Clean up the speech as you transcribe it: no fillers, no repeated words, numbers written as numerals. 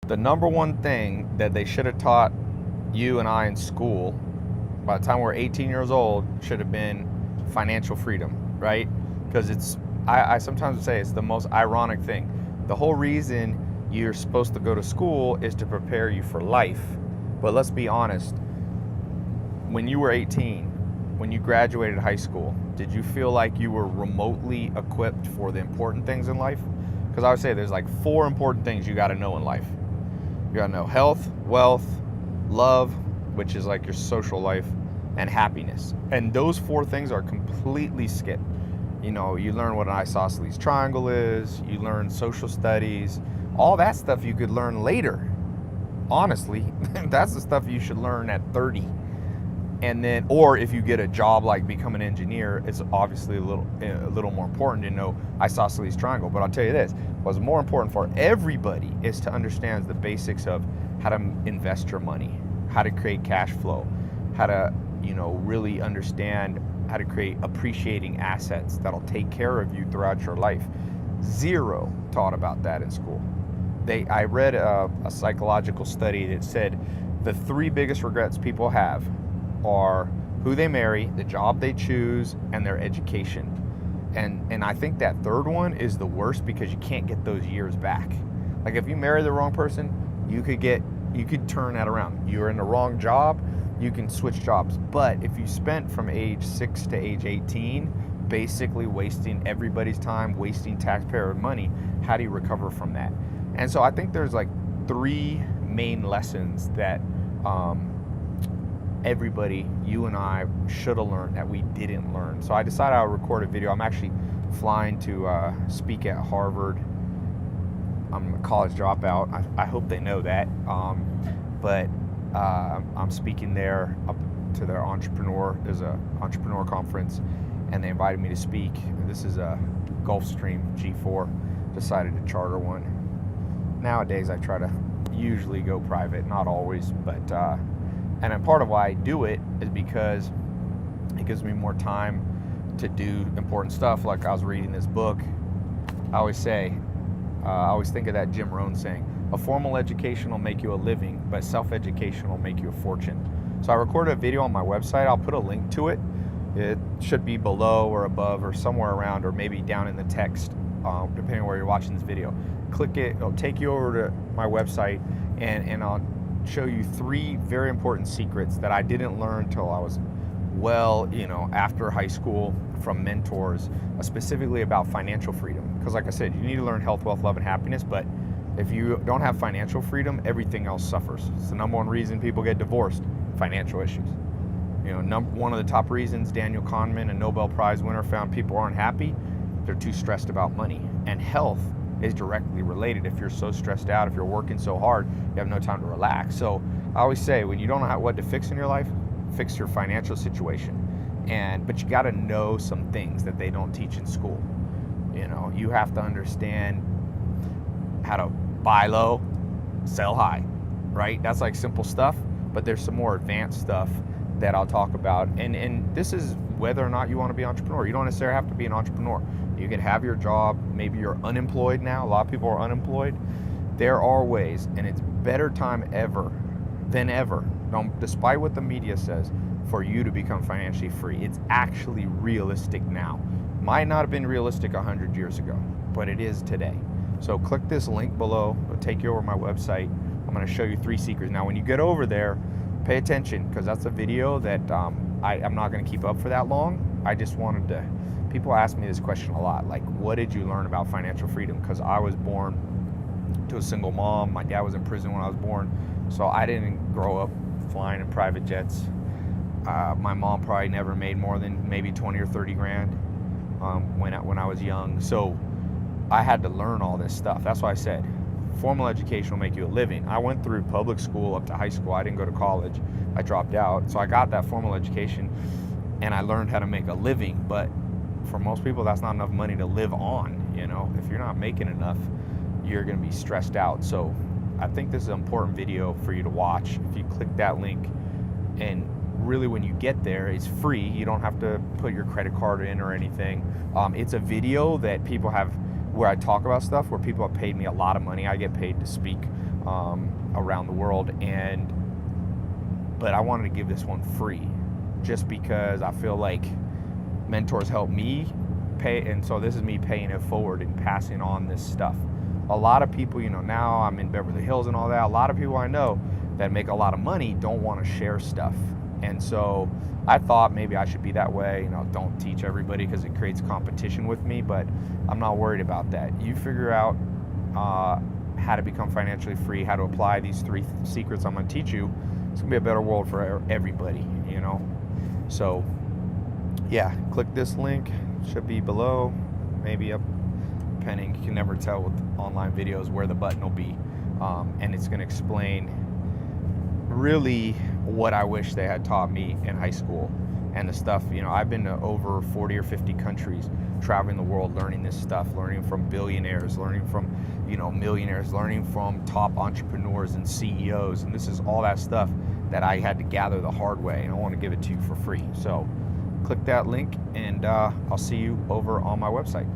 The number one thing that they should have taught you and I in school by the time we're 18 years old should have been financial freedom, right? Because I sometimes say it's the most ironic thing. The whole reason you're supposed to go to school is to prepare you for life. But let's be honest, when you were 18, when you graduated high school, did you feel like you were remotely equipped for the important things in life? Because I would say there's like 4 important things you got to know in life. You got to know health, wealth, love, which is like your social life, and happiness. And those 4 things are completely skipped. You know, you learn what an isosceles triangle is, you learn social studies, all that stuff you could learn later. Honestly, that's the stuff you should learn at 30. And then, or if you get a job like become an engineer, it's obviously a little more important to know isosceles triangle. But I'll tell you this, what's more important for everybody is to understand the basics of how to invest your money, how to create cash flow, how to, really understand how to create appreciating assets that'll take care of you throughout your life. Zero taught about that in school. I read a psychological study that said the 3 biggest regrets people have are who they marry, the job they choose, and their education. And I think that third one is the worst because you can't get those years back. Like if you marry the wrong person, you could turn that around. You're in the wrong job, you can switch jobs. But if you spent from age 6 to age 18 basically wasting everybody's time, wasting taxpayer money, how do you recover from that? And so I think there's like 3 main lessons that everybody, you and I, should have learned that we didn't learn. So I decided I would record a video. I'm actually flying to speak at Harvard. I'm a college dropout. I hope they know that. But I'm speaking there up to their there's a entrepreneur conference, and they invited me to speak. This is a Gulfstream G4. Decided to charter one. Nowadays I try to usually go private, not always, but and then part of why I do it is because it gives me more time to do important stuff. Like I was reading this book. I always think of that Jim Rohn saying, a formal education will make you a living, but self-education will make you a fortune. So I recorded a video on my website. I'll put a link to it. It should be below or above or somewhere around, or maybe down in the text, depending on where you're watching this video. Click it, it'll take you over to my website, and I'll show you 3 very important secrets that I didn't learn till I was after high school from mentors, specifically about financial freedom. Because like I said, you need to learn health, wealth, love, and happiness, but if you don't have financial freedom, everything else suffers. It's the number 1 reason people get divorced, financial issues. One of the top reasons Daniel Kahneman, a Nobel Prize winner, found people aren't happy, they're too stressed about money. And health is directly related. If you're so stressed out, if you're working so hard, you have no time to relax. So I always say, when you don't know what to fix in your life, fix your financial situation. But you got to know some things that they don't teach in school. You have to understand how to buy low, sell high, right? That's like simple stuff, but there's some more advanced stuff that I'll talk about. And this is whether or not you want to be an entrepreneur. You don't necessarily have to be an entrepreneur. You can have your job. Maybe you're unemployed now. A lot of people are unemployed. There are ways, and it's better time ever than ever, despite what the media says, for you to become financially free. It's actually realistic now. Might not have been realistic 100 years ago, but it is today. So click this link below. It'll take you over to my website. I'm going to show you 3 secrets. Now, when you get over there, pay attention, because that's a video that I'm not going to keep up for that long. I just wanted to, people ask me this question a lot, like, what did you learn about financial freedom? Because I was born to a single mom. My dad was in prison when I was born, so I didn't grow up flying in private jets. My mom probably never made more than maybe 20 or 30 grand when I was young. So I had to learn all this stuff. That's why I said formal education will make you a living. I went through public school up to high school. I didn't go to college. I dropped out. So I got that formal education and I learned how to make a living. But for most people, that's not enough money to live on. If you're not making enough, you're going to be stressed out. So I think this is an important video for you to watch. If you click that link, and really when you get there, it's free. You don't have to put your credit card in or anything. It's a video that people have where I talk about stuff where people have paid me a lot of money. I get paid to speak around the world, but I wanted to give this one free just because I feel like mentors help me pay, and so this is me paying it forward and passing on this stuff. A lot of people, now I'm in Beverly Hills and all that, a lot of people I know that make a lot of money don't want to share stuff. And so I thought maybe I should be that way, don't teach everybody because it creates competition with me, but I'm not worried about that. You figure out how to become financially free, how to apply these 3 secrets I'm going to teach you. It's going to be a better world for everybody, So yeah, click this link. Should be below, maybe up, depending. You can never tell with online videos where the button will be. And it's going to explain really what I wish they had taught me in high school and the stuff. I've been to over 40 or 50 countries, traveling the world, learning this stuff, learning from billionaires, learning from millionaires, learning from top entrepreneurs and CEOs. And this is all that stuff that I had to gather the hard way, and I want to give it to you for free. So click that link, and I'll see you over on my website.